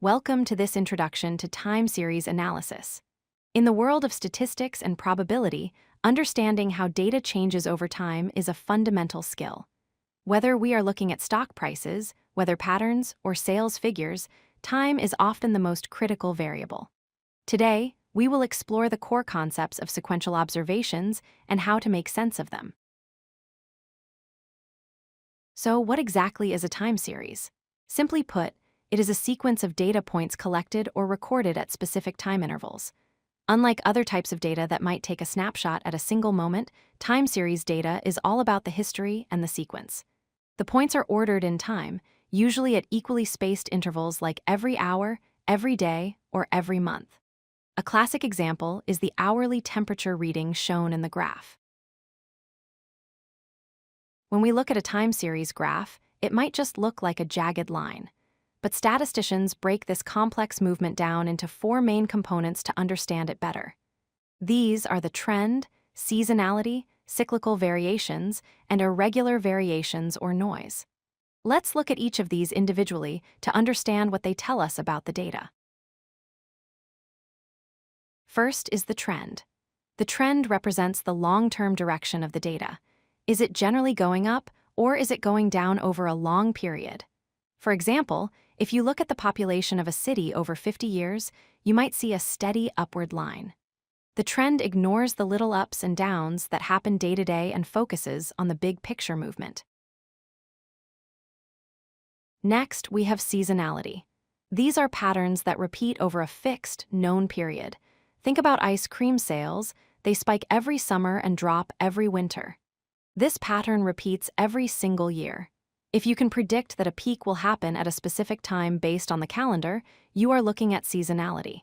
Welcome to this introduction to time series analysis. In the world of statistics and probability, understanding how data changes over time is a fundamental skill. Whether we are looking at stock prices, weather patterns, or sales figures, time is often the most critical variable. Today, we will explore the core concepts of sequential observations and how to make sense of them. So, what exactly is a time series? Simply put, it is a sequence of data points collected or recorded at specific time intervals. Unlike other types of data that might take a snapshot at a single moment, time series data is all about the history and the sequence. The points are ordered in time, usually at equally spaced intervals like every hour, every day, or every month. A classic example is the hourly temperature reading shown in the graph. When we look at a time series graph, it might just look like a jagged line. But statisticians break this complex movement down into four main components to understand it better. These are the trend, seasonality, cyclical variations, and irregular variations or noise. Let's look at each of these individually to understand what they tell us about the data. First is the trend. The trend represents the long-term direction of the data. Is it generally going up, or is it going down over a long period? For example, if you look at the population of a city over 50 years, you might see a steady upward line. The trend ignores the little ups and downs that happen day to day and focuses on the big picture movement. Next, we have seasonality. These are patterns that repeat over a fixed, known period. Think about ice cream sales. They spike every summer and drop every winter. This pattern repeats every single year. If you can predict that a peak will happen at a specific time based on the calendar, you are looking at seasonality.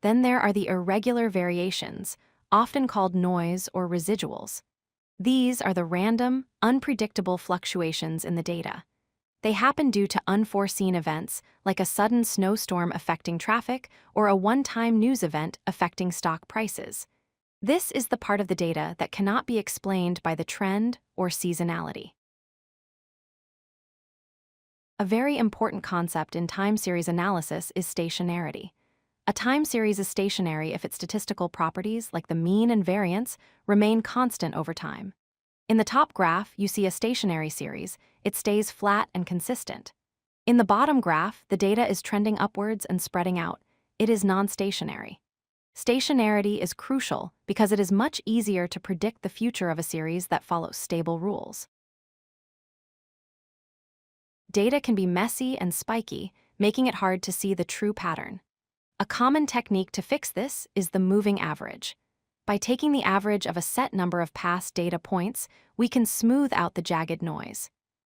Then there are the irregular variations, often called noise or residuals. These are the random, unpredictable fluctuations in the data. They happen due to unforeseen events, like a sudden snowstorm affecting traffic or a one-time news event affecting stock prices. This is the part of the data that cannot be explained by the trend or seasonality. A very important concept in time series analysis is stationarity. A time series is stationary if its statistical properties, like the mean and variance, remain constant over time. In the top graph, you see a stationary series. It stays flat and consistent. In the bottom graph, the data is trending upwards and spreading out. It is non-stationary. Stationarity is crucial because it is much easier to predict the future of a series that follows stable rules. Data can be messy and spiky, making it hard to see the true pattern. A common technique to fix this is the moving average. By taking the average of a set number of past data points, we can smooth out the jagged noise.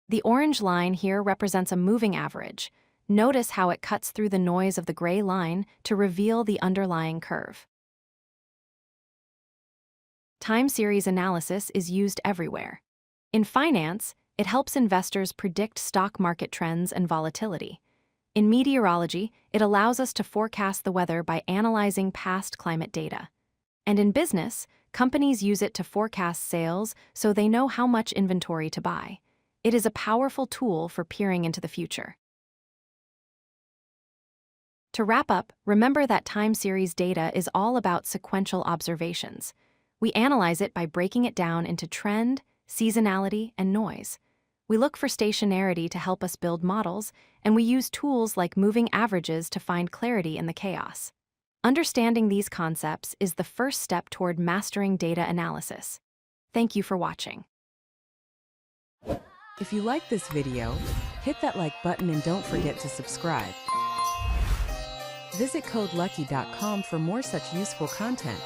The orange line here represents a moving average. Notice how it cuts through the noise of the gray line to reveal the underlying curve. Time series analysis is used everywhere. In finance, it helps investors predict stock market trends and volatility. In meteorology, it allows us to forecast the weather by analyzing past climate data. And in business, companies use it to forecast sales so they know how much inventory to buy. It is a powerful tool for peering into the future. To wrap up, remember that time series data is all about sequential observations. We analyze it by breaking it down into trend, seasonality, and noise. We look for stationarity to help us build models, and we use tools like moving averages to find clarity in the chaos. Understanding these concepts is the first step toward mastering data analysis. Thank you for watching. If you like this video, hit that like button and don't forget to subscribe. Visit codelucky.com for more such useful content.